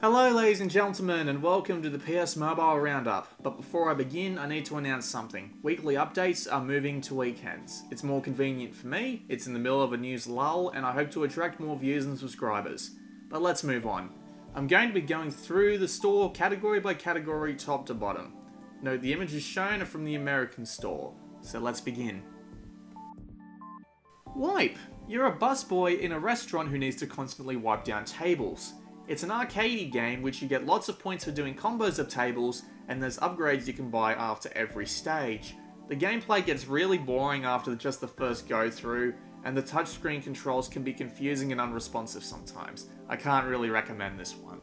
Hello ladies and gentlemen and welcome to the PS Mobile Roundup. But before I begin, I need to announce something. Weekly updates are moving to weekends. It's more convenient for me, it's in the middle of a news lull, and I hope to attract more views and subscribers. But let's move on. I'm going to be going through the store category by category, top to bottom. Note the images shown are from the American store, so let's begin. Wipe! You're a busboy in a restaurant who needs to constantly wipe down tables. It's an arcadey game which you get lots of points for doing combos of tables, and there's upgrades you can buy after every stage. The gameplay gets really boring after just the first go through, and the touchscreen controls can be confusing and unresponsive sometimes. I can't really recommend this one.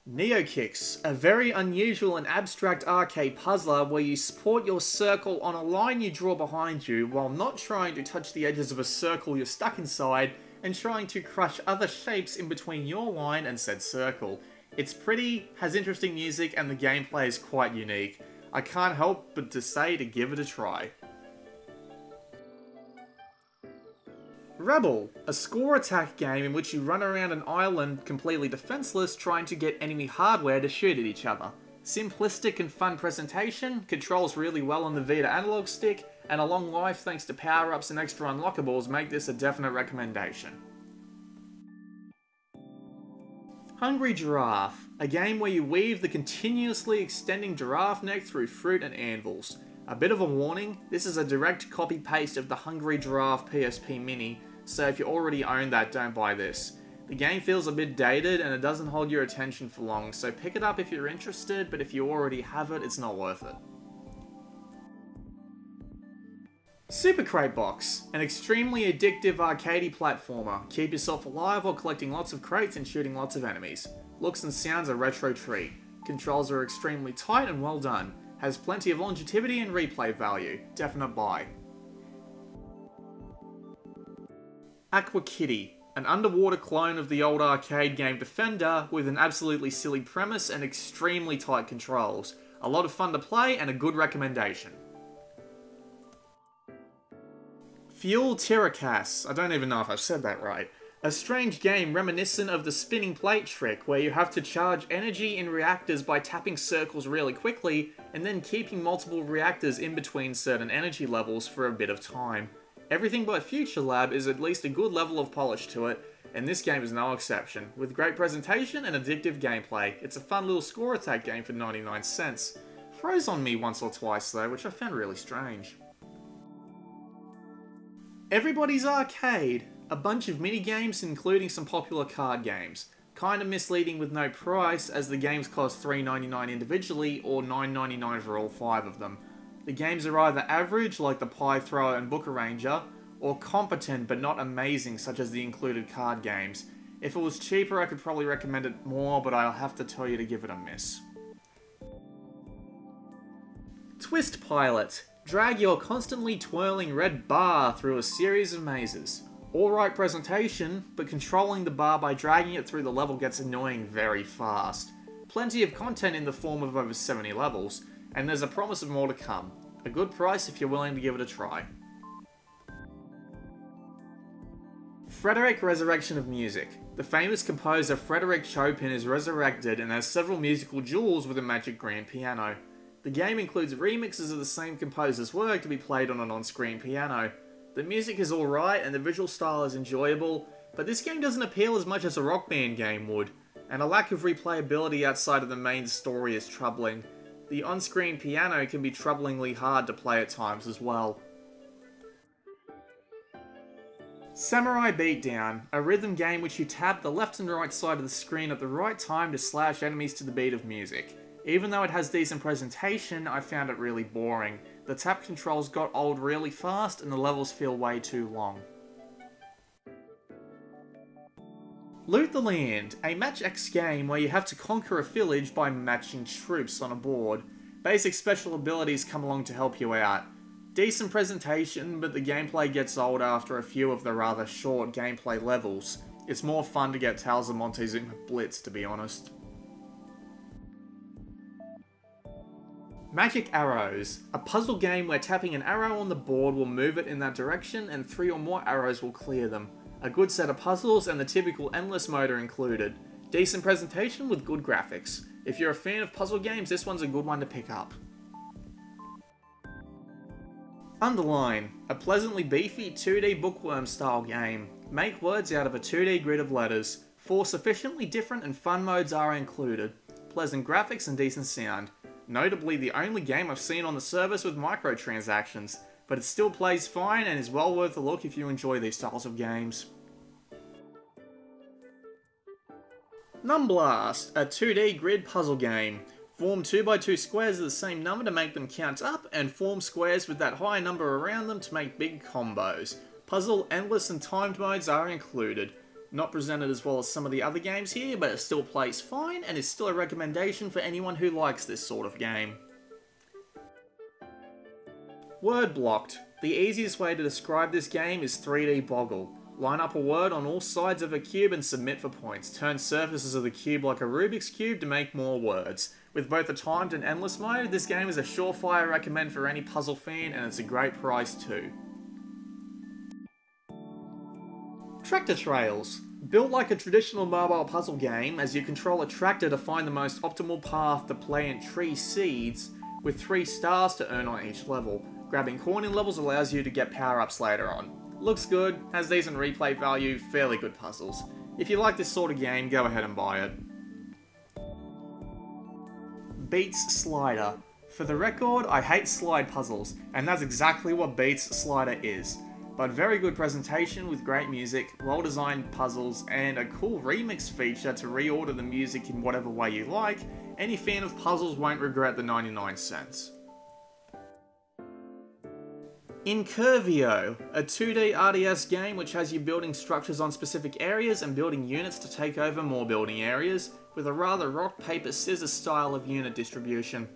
Neokicks, a very unusual and abstract arcade puzzler where you support your circle on a line you draw behind you while not trying to touch the edges of a circle you're stuck inside and trying to crush other shapes in between your line and said circle. It's pretty, has interesting music, and the gameplay is quite unique. I can't help but to say to give it a try. Rebel, a score attack game in which you run around an island completely defenseless trying to get enemy hardware to shoot at each other. Simplistic and fun presentation, controls really well on the Vita analog stick, and a long life thanks to power-ups and extra unlockables make this a definite recommendation. Hungry Giraffe, a game where you weave the continuously extending giraffe neck through fruit and anvils. A bit of a warning, this is a direct copy-paste of the Hungry Giraffe PSP Mini, so if you already own that, don't buy this. The game feels a bit dated and it doesn't hold your attention for long, so pick it up if you're interested, but if you already have it, it's not worth it. Super Crate Box, an extremely addictive arcadey platformer. Keep yourself alive while collecting lots of crates and shooting lots of enemies. Looks and sounds a retro treat. Controls are extremely tight and well done. Has plenty of longevity and replay value. Definite buy. Aqua Kitty, an underwater clone of the old arcade game Defender with an absolutely silly premise and extremely tight controls. A lot of fun to play and a good recommendation. Fuel Tiracas, I don't even know if I've said that right. A strange game reminiscent of the spinning plate trick where you have to charge energy in reactors by tapping circles really quickly and then keeping multiple reactors in between certain energy levels for a bit of time. Everything by FuturLab is at least a good level of polish to it, and this game is no exception. With great presentation and addictive gameplay, it's a fun little score attack game for 99 cents. Froze on me once or twice though, which I found really strange. Everybody's Arcade, a bunch of mini-games including some popular card games. Kinda misleading with no price, as the games cost $3.99 individually or $9.99 for all 5 of them. The games are either average, like the Pie Thrower and Book Arranger, or competent but not amazing, such as the included card games. If it was cheaper I could probably recommend it more, but I'll have to tell you to give it a miss. Twist Pilot. Drag your constantly twirling red bar through a series of mazes. Alright presentation, but controlling the bar by dragging it through the level gets annoying very fast. Plenty of content in the form of over 70 levels, and there's a promise of more to come. A good price if you're willing to give it a try. Frederick Resurrection of Music. The famous composer Frederick Chopin is resurrected and has several musical duels with a magic grand piano. The game includes remixes of the same composer's work to be played on an on-screen piano. The music is alright and the visual style is enjoyable, but this game doesn't appeal as much as a Rock Band game would, and a lack of replayability outside of the main story is troubling. The on-screen piano can be troublingly hard to play at times as well. Samurai Beatdown, a rhythm game which you tap the left and right side of the screen at the right time to slash enemies to the beat of music. Even though it has decent presentation, I found it really boring. The tap controls got old really fast and the levels feel way too long. Loot the Land, a Match X game where you have to conquer a village by matching troops on a board. Basic special abilities come along to help you out. Decent presentation, but the gameplay gets old after a few of the rather short gameplay levels. It's more fun to get Tales of Montezuma Blitz, to be honest. Magic Arrows, a puzzle game where tapping an arrow on the board will move it in that direction and 3 or more arrows will clear them. A A good set of puzzles and the typical endless mode are included. Decent presentation with good graphics. If you're a fan of puzzle games, this one's a good one to pick up. Underline, a pleasantly beefy 2D bookworm style game. Make words out of a 2D grid of letters. 4 sufficiently different and fun modes are included. Pleasant graphics and decent sound. Notably the only game I've seen on the service with microtransactions, but it still plays fine and is well worth a look if you enjoy these styles of games. Numblast, a 2D grid puzzle game. Form 2x2 squares of the same number to make them count up, and form squares with that high number around them to make big combos. Puzzle, endless and timed modes are included. Not presented as well as some of the other games here, but it still plays fine and is still a recommendation for anyone who likes this sort of game. Word blocked. The easiest way to describe this game is 3D boggle. Line up a word on all sides of a cube and submit for points. Turn surfaces of the cube like a Rubik's Cube to make more words. With both a timed and endless mode, this game is a surefire recommend for any puzzle fan, and it's a great price too. Tractor Trails. Built like a traditional mobile puzzle game, as you control a tractor to find the most optimal path to plant tree seeds, with 3 stars to earn on each level. Grabbing coin levels allows you to get power-ups later on. Looks good, has decent replay value, fairly good puzzles. If you like this sort of game, go ahead and buy it. Beats Slider. For the record, I hate slide puzzles, and that's exactly what Beats Slider is. But very good presentation with great music, well-designed puzzles, and a cool remix feature to reorder the music in whatever way you like. Any fan of puzzles won't regret the 99 cents. Incurvio, a 2D RTS game which has you building structures on specific areas and building units to take over more building areas, with a rather rock, paper, scissors style of unit distribution.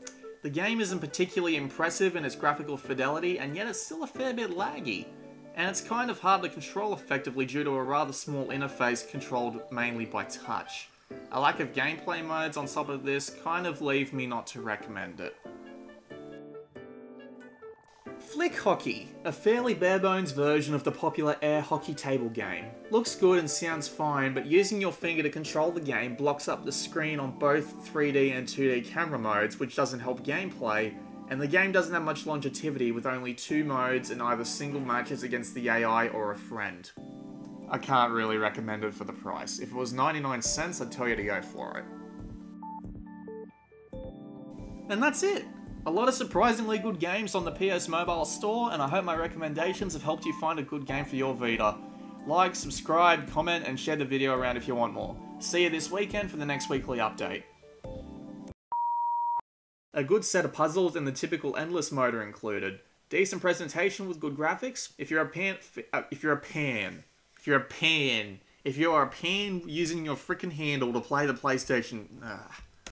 The game isn't particularly impressive in its graphical fidelity, and yet it's still a fair bit laggy. And it's kind of hard to control effectively due to a rather small interface controlled mainly by touch. A lack of gameplay modes on top of this kind of leave me not to recommend it. Flick Hockey, a fairly bare-bones version of the popular air hockey table game. Looks good and sounds fine, but using your finger to control the game blocks up the screen on both 3D and 2D camera modes, which doesn't help gameplay, and the game doesn't have much longevity with only 2 modes and either single matches against the AI or a friend. I can't really recommend it for the price. If it was 99 cents, I'd tell you to go for it. And that's it! A lot of surprisingly good games on the PS Mobile Store, and I hope my recommendations have helped you find a good game for your Vita. Like, subscribe, comment, and share the video around if you want more. See you this weekend for the next weekly update. A good set of puzzles and the typical endless mode are included. Decent presentation with good graphics. If you're a pan using your frickin' handle to play the PlayStation,